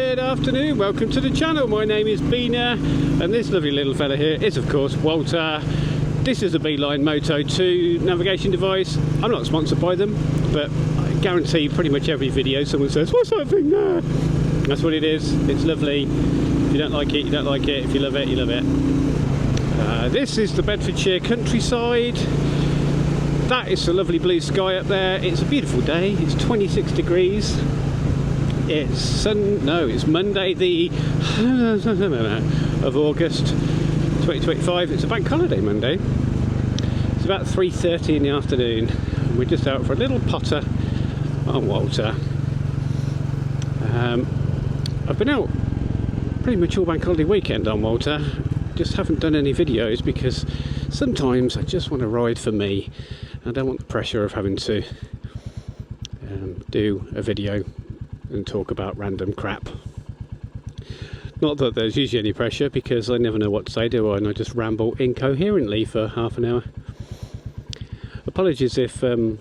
Good afternoon, welcome to the channel. My name is Beena and this lovely little fella here is of course Walter. This is a Beeline Moto 2 navigation device. I'm not sponsored by them, but I guarantee pretty much every video someone says, what's that thing there? That's what it is. It's lovely. If you don't like it, you don't like it. If you love it, you love it. This is the Bedfordshire countryside. That is the lovely blue sky up there. It's a beautiful day. It's 26 degrees. It's it's Monday the of August 2025. It's a bank holiday Monday. It's about 3:30 in the afternoon. We're just out for a little potter on Walter. I've been out pretty much all bank holiday weekend on Walter. Just haven't done any videos because sometimes I just want to ride for me. I don't want the pressure of having to do a video and talk about random crap. Not that there's usually any pressure because I never know what to say, do I? And I just ramble incoherently for half an hour. Apologies if my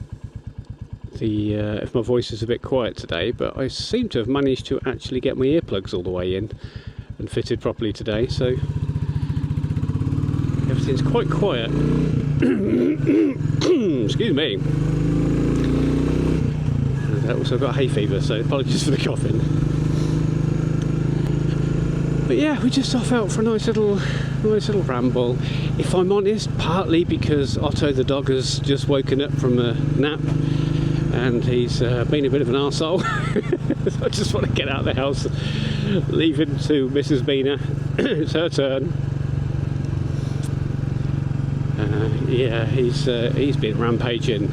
voice is a bit quiet today, but I seem to have managed to actually get my earplugs all the way in and fitted properly today, so everything's quite quiet. Excuse me. And I also got hay fever, so apologies for the coughing. But yeah, we just off out for a nice little ramble. If I'm honest, partly because Otto the dog has just woken up from a nap and he's been a bit of an arsehole. So I just want to get out of the house, leave him to Mrs. Beena. It's her turn. Yeah, he's been rampaging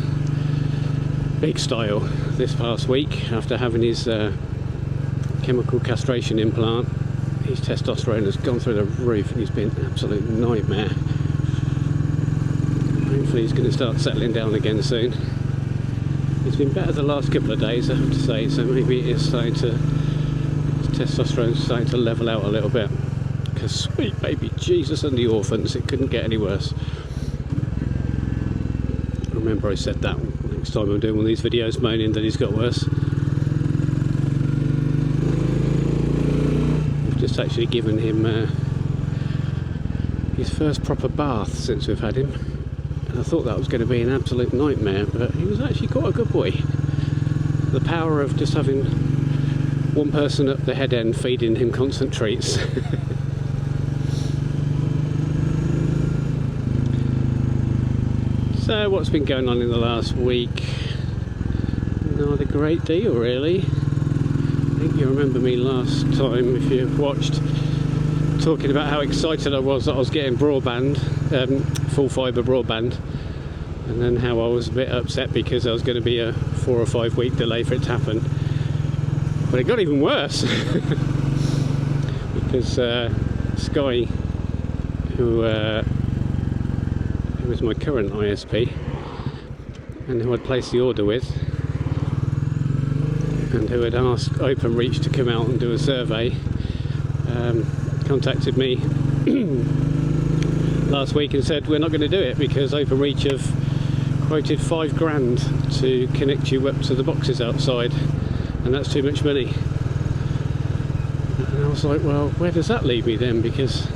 big style this past week after having his chemical castration implant. His testosterone has gone through the roof and he's been an absolute nightmare. Hopefully he's going to start settling down again soon. He's been better the last couple of days, I have to say, so maybe it is starting to, his testosterone's starting to level out a little bit. Because sweet baby Jesus and the orphans, it couldn't get any worse. Remember I said that next time I'm doing one of these videos moaning that he's got worse. We've just actually given him his first proper bath since we've had him. And I thought that was going to be an absolute nightmare, but he was actually quite a good boy. The power of just having one person at the head end feeding him constant treats. So what's been going on in the last week? Not a great deal really. I think you remember me last time, if you've watched, talking about how excited I was that I was getting broadband, full fibre broadband, and then how I was a bit upset because there was going to be a 4 or 5 week delay for it to happen. But it got even worse because Sky, who was my current ISP and who I'd placed the order with and who had asked OpenReach to come out and do a survey, contacted me last week and said we're not going to do it because OpenReach have quoted £5,000 to connect you up to the boxes outside and that's too much money. And I was like, well, where does that leave me then, because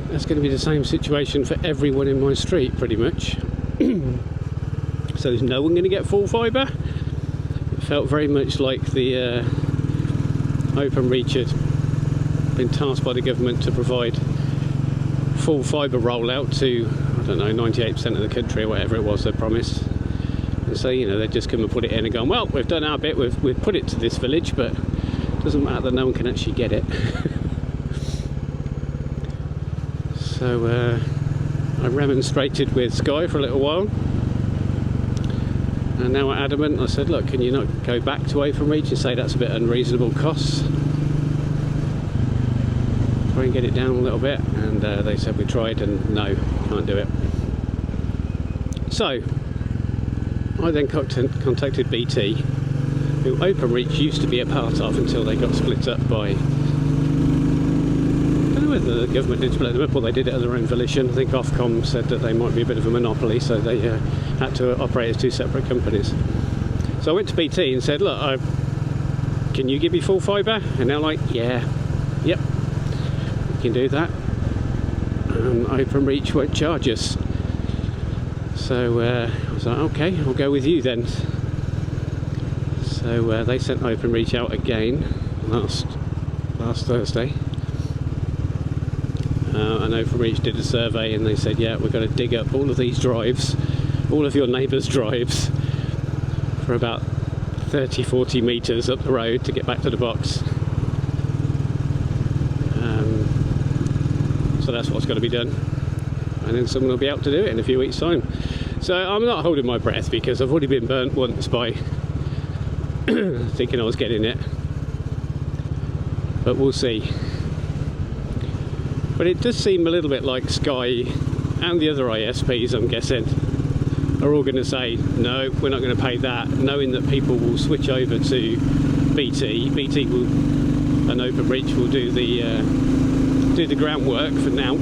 that's going to be the same situation for everyone in my street pretty much. So there's no one going to get full fibre. It felt very much like the OpenReach had been tasked by the government to provide full fibre rollout to, I don't know, 98% of the country or whatever it was they promised. And so, you know, they'd just come and put it in and gone, well, we've done our bit, we've put it to this village, but it doesn't matter that no one can actually get it. So I remonstrated with Sky for a little while, and now we're adamant. I said, look, can you not go back to OpenReach and say that's a bit unreasonable costs? Try and get it down a little bit, and they said we tried and no, can't do it. So I then contacted BT, who OpenReach used to be a part of until they got split up by, whether the government did split them up or they did it at their own volition. I think Ofcom said that they might be a bit of a monopoly, so they had to operate as two separate companies. So I went to BT and said, look, can you give me full fibre? And they're like, yeah, yep, we can do that. Openreach won't charge us. So I was like, okay, I'll go with you then. So they sent Openreach out again last Thursday. And Openreach did a survey and they said, yeah, we're going to dig up all of these drives, all of your neighbours' drives, for about 30-40 metres up the road to get back to the box. So that's what's got to be done, and then someone will be out to do it in a few weeks' time. So I'm not holding my breath because I've already been burnt once by thinking I was getting it, but we'll see. But it does seem a little bit like Sky and the other ISPs, I'm guessing, are all going to say, no, we're not going to pay that, knowing that people will switch over to BT. BT will, and Openreach will do the groundwork for Nout,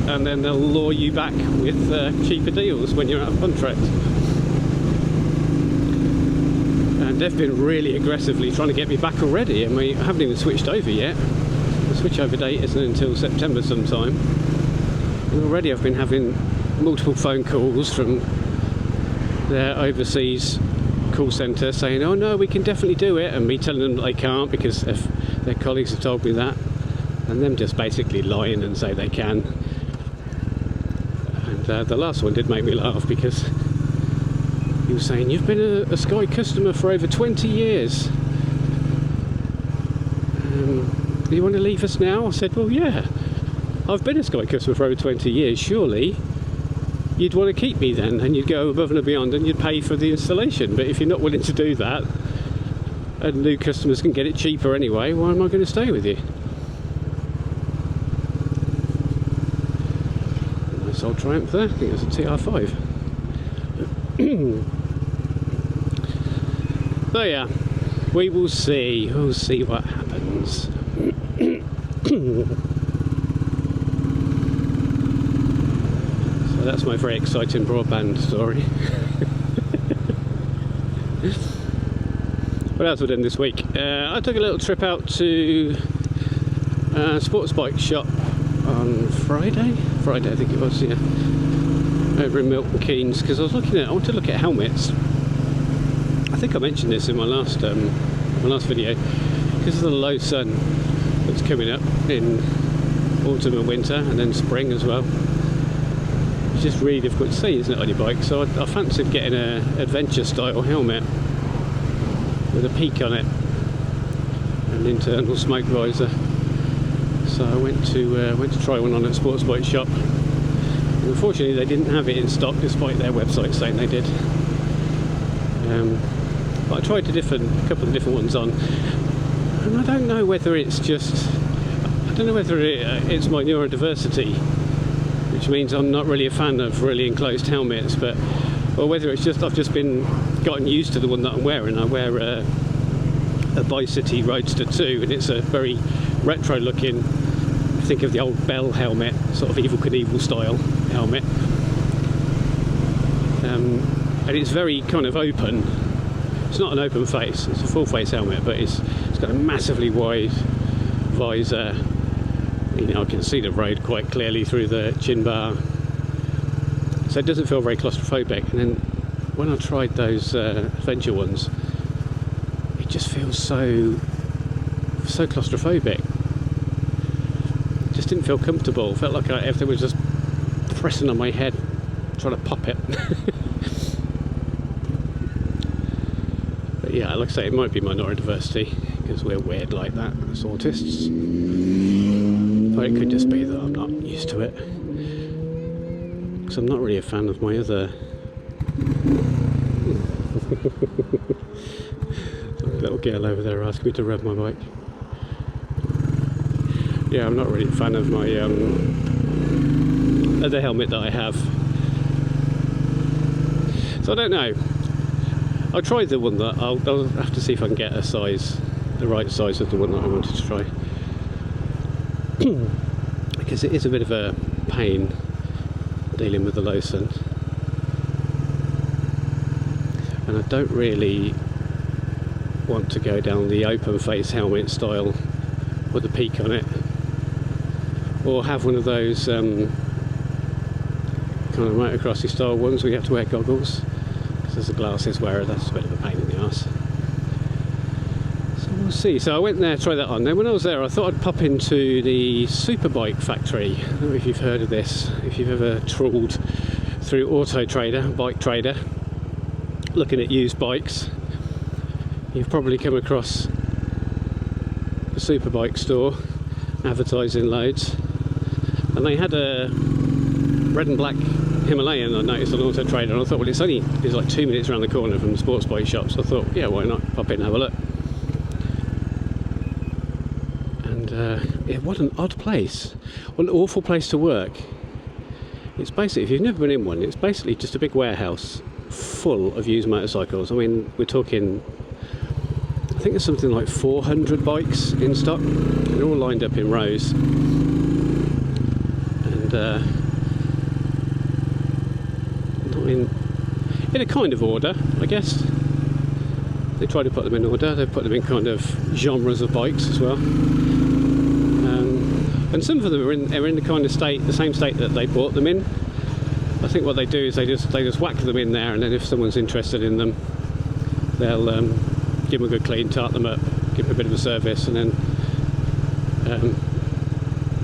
and then they'll lure you back with cheaper deals when you're out of contract. And they've been really aggressively trying to get me back already, and we haven't even switched over yet. The switchover date isn't until September sometime. And already I've been having multiple phone calls from their overseas call centre saying, oh no, we can definitely do it, and me telling them that they can't because their colleagues have told me that, and them just basically lying and say they can. And the last one did make me laugh because he was saying, you've been a Sky customer for over 20 years. Do you want to leave us now? I said, well, yeah, I've been a Sky customer for over 20 years. Surely you'd want to keep me then, and you'd go above and beyond and you'd pay for the installation. But if you're not willing to do that, and new customers can get it cheaper anyway, why am I going to stay with you? Nice old Triumph there. I think it's a TR5. So yeah, we will see. We'll see what happens. So that's my very exciting broadband story. What else we've done this week? I took a little trip out to a sports bike shop on Friday I think it was, yeah, over in Milton Keynes, because I wanted to look at helmets. I think I mentioned this in my last video, because of the low sun that's coming up in autumn and winter, and then spring as well. It's just really difficult to see, isn't it, on your bike? So I fancied getting an adventure style helmet with a peak on it, an internal smoke visor. So I went to try one on at Sports Bike Shop. And unfortunately, they didn't have it in stock, despite their website saying they did. But I tried a couple of different ones on, and I don't know whether it's it's my neurodiversity, which means I'm not really a fan of really enclosed helmets, or whether it's just I've just gotten used to the one that I'm wearing. I wear a Bi-City Roadster 2, and it's a very retro looking, think of the old Bell helmet, sort of Evel Knievel style helmet, and it's very kind of open. It's not an open face, it's a full face helmet, but it's got a massively wide visor. You know, I can see the road quite clearly through the chin bar, so it doesn't feel very claustrophobic. And then when I tried those adventure ones, it just feels so claustrophobic. It just didn't feel comfortable. Felt like everything was just pressing on my head, trying to pop it. But yeah, like I say, it might be my neurodiversity, because we're weird like that as autists. Or it could just be that I'm not used to it, because I'm not really a fan of my other little girl over there asking me to rev my bike. Yeah, I'm not really a fan of my other helmet that I have. So I don't know. I'll try the one that I'll have to see if I can get the right size of the one that I wanted to try. Because it is a bit of a pain dealing with the low sun, and I don't really want to go down the open face helmet style with a peak on it, or have one of those kind of motocrossy style ones where you have to wear goggles, because as a glasses wearer that's a bit of a pain in the arse. So we'll see. So I went there, tried that on. Then when I was there, I thought I'd pop into the Superbike factory. I don't know if you've heard of this, if you've ever trawled through Auto Trader, Bike Trader, looking at used bikes, you've probably come across the Superbike store advertising loads. And they had a red and black Himalayan I noticed on Auto Trader, and I thought, well, it's like 2 minutes around the corner from the sports bike shop, so I thought, yeah, why not pop in and have a look. And what an odd place, what an awful place to work. It's basically, if you've never been in one, it's basically just a big warehouse full of used motorcycles. I mean, we're talking, I think there's something like 400 bikes in stock. They're all lined up in rows. And not in a kind of order, I guess. They try to put them in order. They put them in kind of genres of bikes as well. And some of them are in the kind of state, the same state that they bought them in. I think what they do is they just whack them in there, and then if someone's interested in them, they'll give them a good clean, tart them up, give them a bit of a service, and then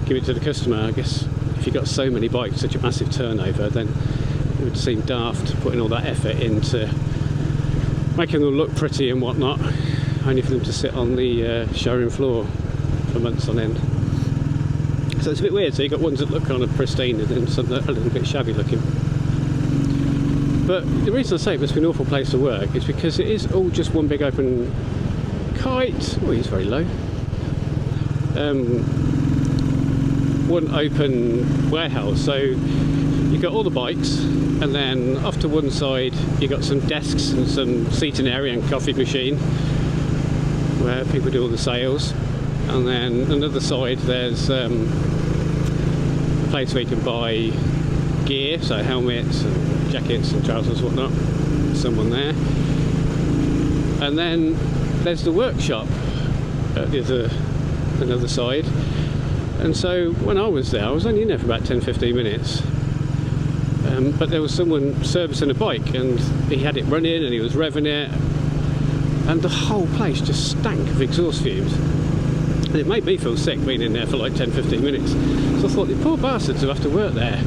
give it to the customer. I guess if you've got so many bikes, such a massive turnover, then it would seem daft putting all that effort into making them look pretty and whatnot, only for them to sit on the showroom floor for months on end. So it's a bit weird. So you've got ones that look kind of pristine and then some that are a little bit shabby looking. But the reason I say it must be an awful place to work is because it is all just one big open kite. Oh, he's very low. One open warehouse. So you've got all the bikes, and then off to one side you've got some desks and some seating area and coffee machine where people do all the sales. And then another side there's a place where you can buy gear, so helmets and jackets and trousers and whatnot. Someone there. And then there's the workshop at the another side. And so when I was there, I was only in there for about 10-15 minutes. But there was someone servicing a bike, and he had it running and he was revving it, and the whole place just stank of exhaust fumes. And it made me feel sick being in there for like 10-15 minutes. So I thought, the poor bastards who have to work there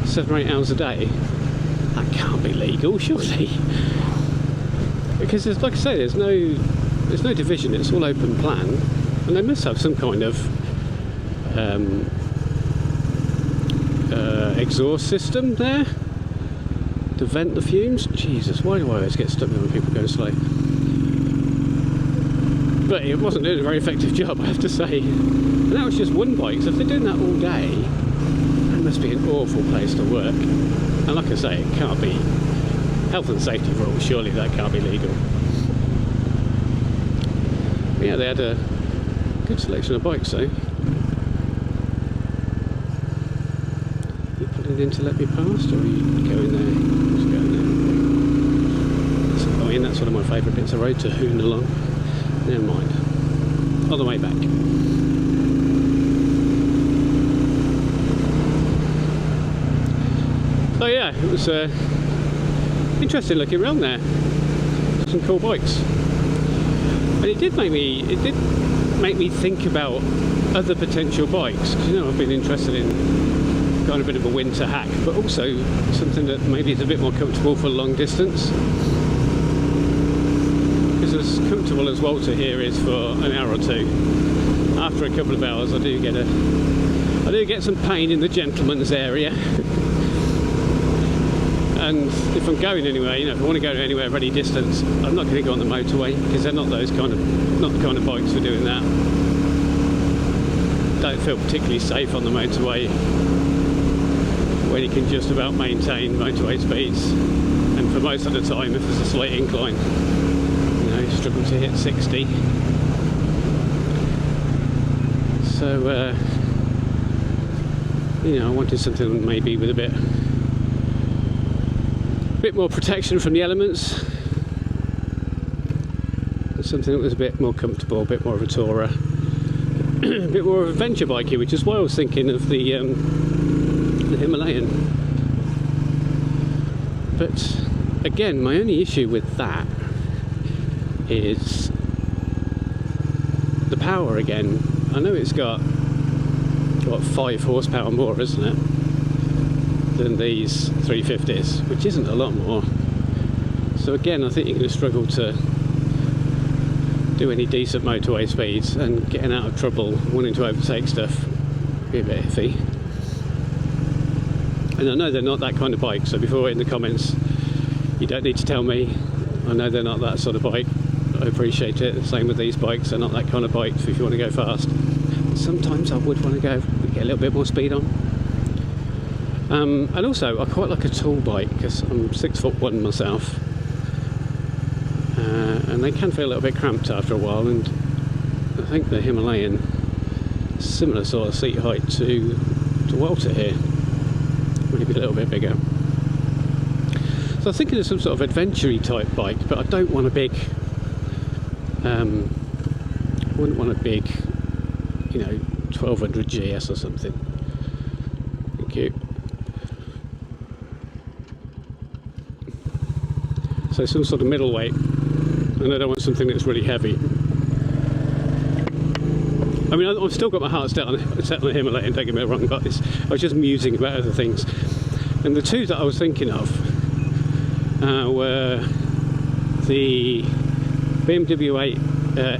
7 or 8 hours a day, that can't be legal, surely. Because there's, like I say, there's no division, it's all open plan, and they must have some kind of exhaust system there to vent the fumes. Jesus, why do I always get stuck there when people go slow? But it wasn't doing a very effective job, I have to say. And that was just one bike, so if they're doing that all day, that must be an awful place to work. And like I say, it can't be health and safety rules, surely that can't be legal. But yeah, they had a good selection of bikes though. You put it in to let me past, or are you going there? Just going there. I mean, that's one of my favourite bits of road, to hoon along. Never mind. On the way back. So yeah, it was interesting looking around there. Some cool bikes. And it did make me think about other potential bikes. 'Cause, you know, I've been interested in kind of a bit of a winter hack, but also something that maybe is a bit more comfortable for long distance. As comfortable as Walter here is for an hour or two, after a couple of hours I do get some pain in the gentleman's area. And if I'm going anywhere, you know, if I want to go anywhere of any distance, I'm not going to go on the motorway, because they're not the kind of bikes for doing that. Don't feel particularly safe on the motorway when you can just about maintain motorway speeds, and for most of the time if there's a slight incline, struggle to hit 60. So you know, I wanted something maybe with a bit more protection from the elements. something that was a bit more comfortable, a bit more of a tourer, a bit more of an adventure bikey, which is why I was thinking of the Himalayan. But again, my only issue with that is the power again. I know it's got, what, 5 horsepower more, isn't it, than these 350s, which isn't a lot more. So again, I think you're going to struggle to do any decent motorway speeds, and getting out of trouble, wanting to overtake stuff, be a bit iffy. And I know they're not that kind of bike, so before in the comments, you don't need to tell me. I know they're not that sort of bike. I appreciate it. Same with these bikes, they're not that kind of bikes if you want to go fast. Sometimes I would want to go get a little bit more speed on. And also, I quite like a tall bike because I'm 6'1" myself, and they can feel a little bit cramped after a while. And I think the Himalayan, similar sort of seat height to Walter here, maybe a little bit bigger. So I'm thinking of some sort of adventure-y type bike, but I don't want a big. Wouldn't want a big, 1200 GS or something. Thank you. So some sort of middleweight, and I don't want something that's really heavy. I mean, I've still got my heart set on the Himalayan, don't get me wrong, but I was just musing about other things. And the two that I was thinking of were the BMW 8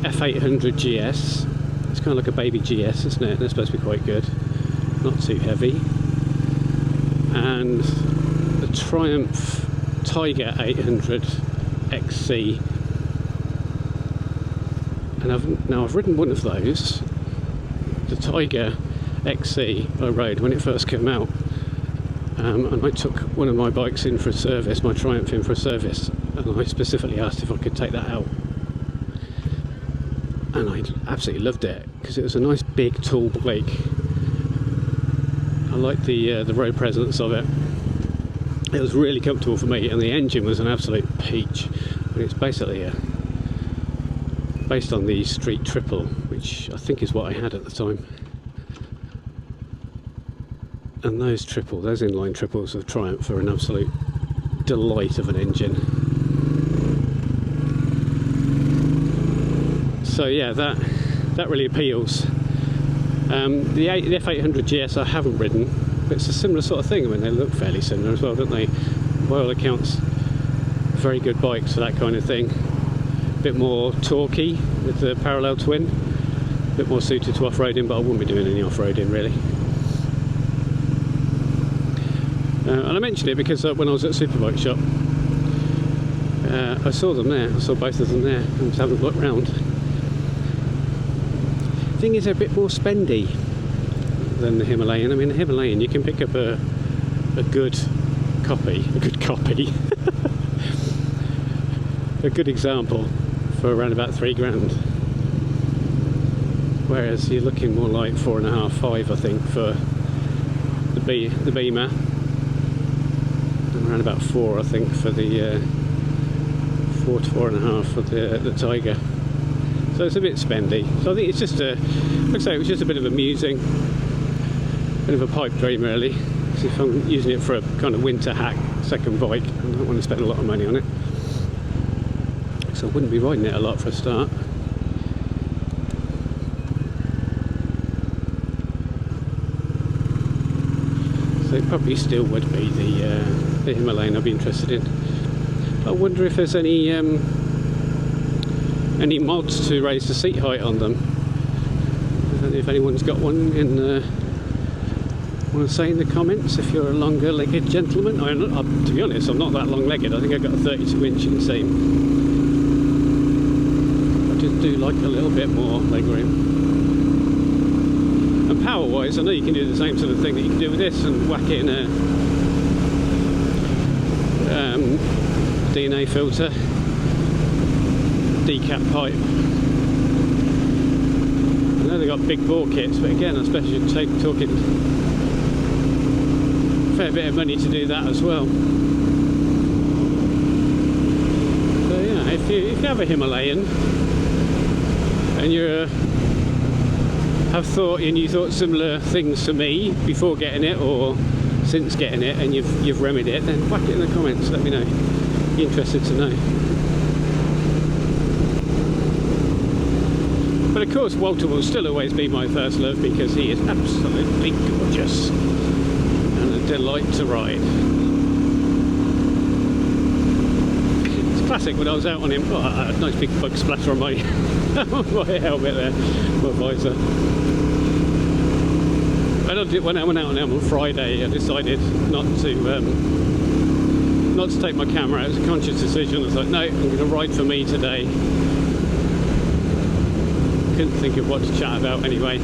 F800 GS. It's kind of like a baby GS, isn't it? They're supposed to be quite good, not too heavy. And the Triumph Tiger 800 XC. And I've ridden one of those, the Tiger XC, I rode when it first came out. And I took one of my bikes in for a service, my Triumph in for a service, and I specifically asked if I could take that out. And I absolutely loved it because it was a nice big tall bike. I liked the road presence of it. It was really comfortable for me, and the engine was an absolute peach. And it's basically based on the Street Triple, which I think is what I had at the time. And those inline triples of Triumph are an absolute delight of an engine. So yeah, that really appeals. The F800 GS I haven't ridden, but it's a similar sort of thing. I mean, they look fairly similar as well, don't they? By all accounts, very good bikes for that kind of thing. A bit more torquey with the parallel twin, a bit more suited to off-roading, but I wouldn't be doing any off-roading really. And I mentioned it because when I was at Superbike Shop, I saw them there. I saw both of them there and was having a look round. The thing is, they're a bit more spendy than the Himalayan. I mean, the Himalayan, you can pick up a good copy, a good example for around about $3,000. Whereas you're looking more like 4.5, 5, I think, for the Beena. Around about 4, I think, for the 4 to 4.5 for the Tiger. So it's a bit spendy. So I think it's just like I say, it was just a bit of a musing, bit of a pipe dream really. So if I'm using it for a kind of winter hack second bike, I don't want to spend a lot of money on it. So I wouldn't be riding it a lot for a start. So it probably still would be the Himalayan I'd be interested in. I wonder if there's any mods to raise the seat height on them. I don't know if anyone's got one want to say in the comments if you're a longer-legged gentleman. To be honest, I'm not that long-legged. I think I've got a 32-inch inseam. I just do like a little bit more leg room. And power-wise, I know you can do the same sort of thing that you can do with this and whack it in a DNA filter, decap pipe. I know they've got big bore kits, but again, I suppose you're talking a fair bit of money to do that as well. So yeah, if you have a Himalayan, and you thought similar things to me before getting it or since getting it, and you've remedied it, then whack it in the comments, let me know. Be interested to know. But of course Walter will still always be my first love, because he is absolutely gorgeous and a delight to ride. It's classic when I was out on him. Oh, a nice big bug splatter on my, my helmet there, my visor. When I went out on him on Friday, I decided not to take my camera. It was a conscious decision. I was like, no, I'm going to ride for me today. Couldn't think of what to chat about anyway,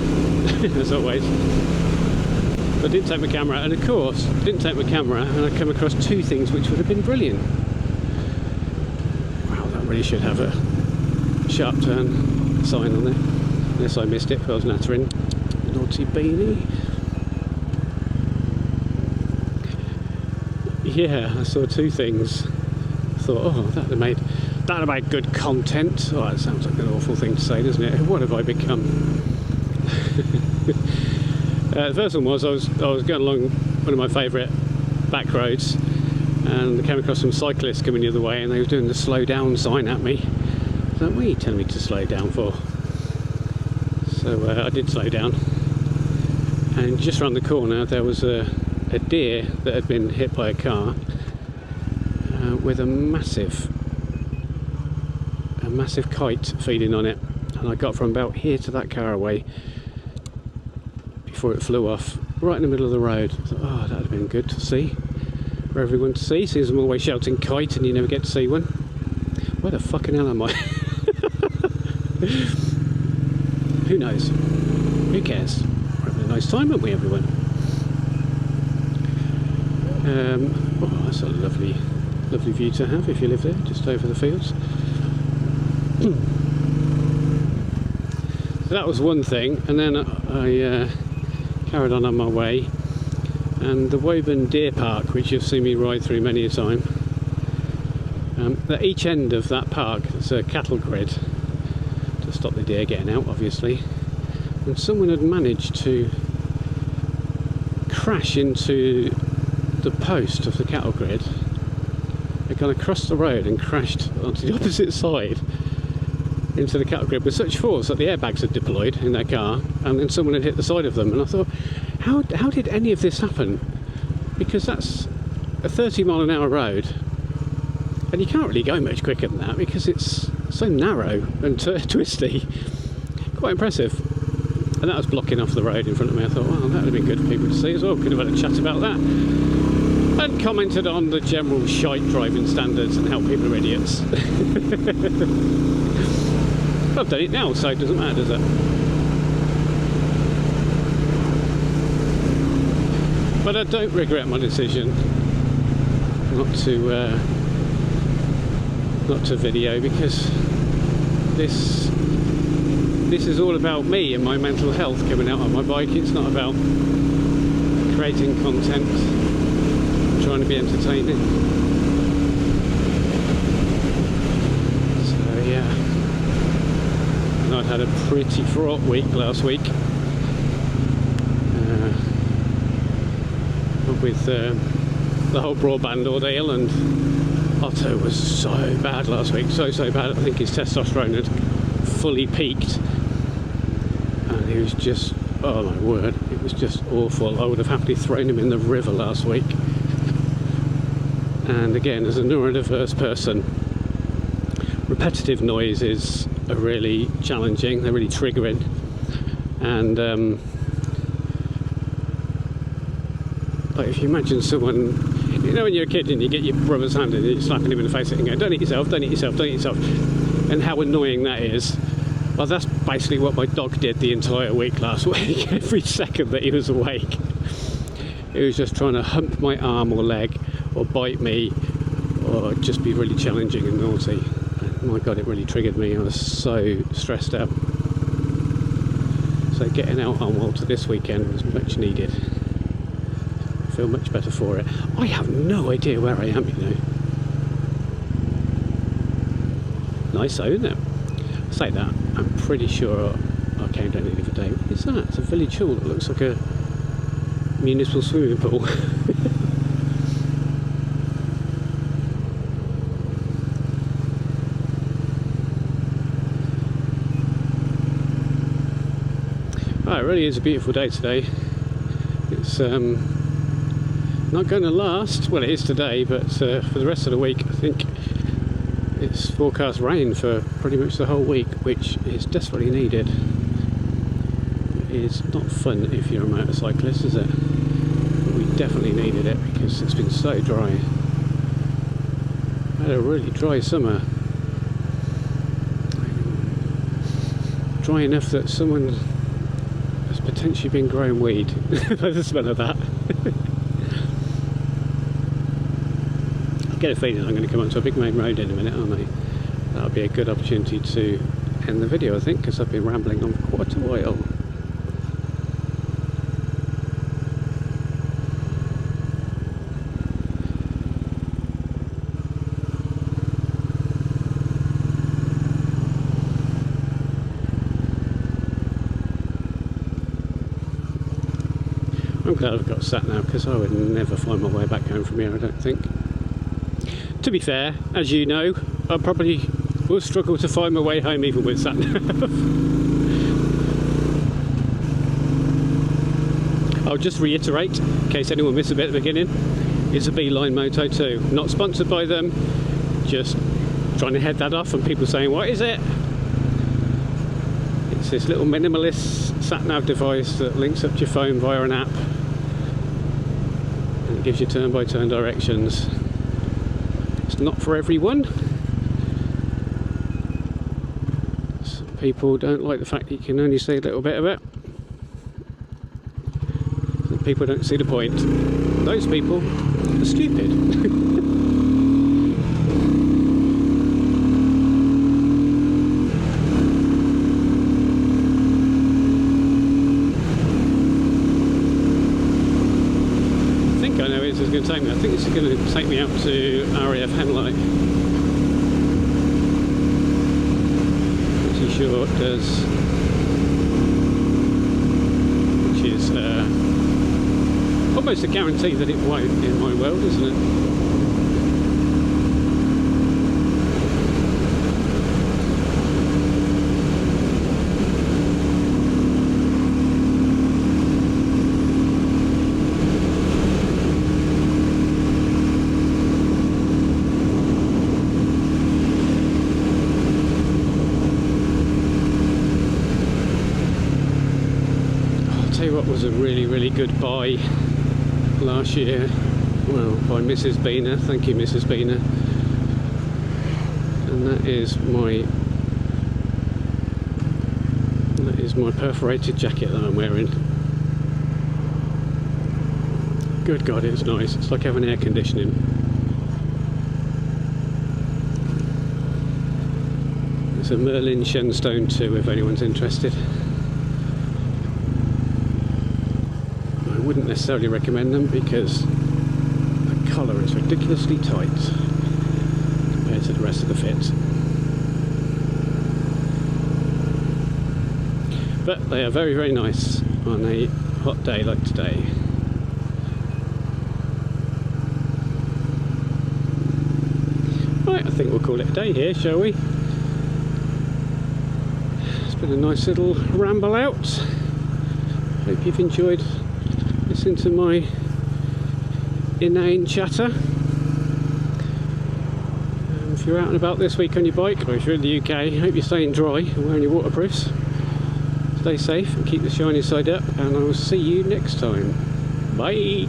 as always. But I didn't take my camera, and of course, didn't take my camera, and I came across two things which would have been brilliant. Wow, that really should have a sharp turn sign on there. Unless I missed it, because I was nattering. Naughty beanie. Yeah, I saw two things. I thought, oh, that'd have made good content. Oh, that sounds like an awful thing to say, doesn't it? What have I become? The first one was I was going along one of my favourite back roads, and I came across some cyclists coming the other way, and they were doing the slow down sign at me. I was like, what are you telling me to slow down for? So I did slow down, and just round the corner there was a deer that had been hit by a car with a massive kite feeding on it, and I got from about here to that car away before it flew off right in the middle of the road. I thought, oh, that would have been good to see, for everyone to see. Seems I'm always shouting kite and you never get to see one. Where the fucking hell am I? Who knows? Who cares? We're having a nice time, aren't we, everyone? Oh, that's a lovely view to have if you live there, just over the fields. So that was one thing, and then I carried on my way, and the Woburn Deer Park, which you've seen me ride through many a time, at each end of that park there's a cattle grid to stop the deer getting out, obviously, and someone had managed to crash into the post of the cattle grid. They'd gone across the road and crashed onto the opposite side into the cattle grid with such force that the airbags had deployed in their car, and then someone had hit the side of them. And I thought, how did any of this happen? Because that's a 30-mile-an-hour road, and you can't really go much quicker than that because it's so narrow and twisty. Quite impressive. And that was blocking off the road in front of me. I thought, well, that would have been good for people to see as well. Could have had a chat about that. And commented on the general shite driving standards and how people are idiots. I've done it now, so it doesn't matter, does it? But I don't regret my decision not to video, because this is all about me and my mental health coming out on my bike. It's not about creating content, trying to be entertaining. So yeah, and I'd had a pretty fraught week last week with the whole Broadband ordeal, and Otto was so bad last week, so bad. I think his testosterone had fully peaked, and he was just, oh my word, it was just awful. I would have happily thrown him in the river last week. And again, as a neurodiverse person, repetitive noises are really challenging, they're really triggering, and like if you imagine someone, you know when you're a kid and you get your brother's hand and you're slapping him in the face and going, don't eat yourself, don't eat yourself, don't eat yourself, and how annoying that is. Well, that's basically what my dog did the entire week last week. Every second that he was awake, he was just trying to hump my arm or leg, or bite me, or just be really challenging and naughty. And my God, it really triggered me. I was so stressed out. So getting out on Walter this weekend was much needed. I feel much better for it. I have no idea where I am, you know. Nice though, isn't it? Say that, I'm pretty sure I came down here the other day. What is that? It's a village hall that looks like a municipal swimming pool. Oh, it really is a beautiful day today. It's not going to last, well it is today, but for the rest of the week I think it's forecast rain for pretty much the whole week, which is desperately needed. It's not fun if you're a motorcyclist, is it? But we definitely needed it because it's been so dry. I had a really dry summer. Dry enough that someone has potentially been growing weed by the smell of that. I get a feeling I'm going to come onto a big main road in a minute, aren't I? That'll be a good opportunity to end the video, I think, because I've been rambling on for quite a while. I'm glad I've got sat now because I would never find my way back home from here, I don't think. To be fair, as you know, I probably will struggle to find my way home even with sat nav. I'll just reiterate, in case anyone missed a bit at the beginning, it's a Beeline Moto 2. Not sponsored by them, just trying to head that off and people saying, what is it? It's this little minimalist sat nav device that links up to your phone via an app and it gives you turn-by-turn directions. It's not for everyone. Some people don't like the fact that you can only see a little bit of it. Some people don't see the point. Those people are stupid. Going to take me. I think this is going to take me out to RAF Henley. Pretty sure it does. Which is almost a guarantee that it won't in my world, isn't it? What was a really good buy last year, well, by Mrs. Beena. Thank you, Mrs. Beena. And that is my perforated jacket that I'm wearing. Good God, it's nice. It's like having air conditioning. It's a Merlin Shenstone 2 if anyone's interested. Wouldn't necessarily recommend them because the collar is ridiculously tight compared to the rest of the fit. But they are very nice on a hot day like today. Right, I think we'll call it a day here, shall we? It's been a nice little ramble out. Hope you've enjoyed listening to my inane chatter. If you're out and about this week on your bike, or if you're in the UK, hope you're staying dry and wearing your waterproofs. Stay safe and keep the shiny side up, and I will see you next time. Bye!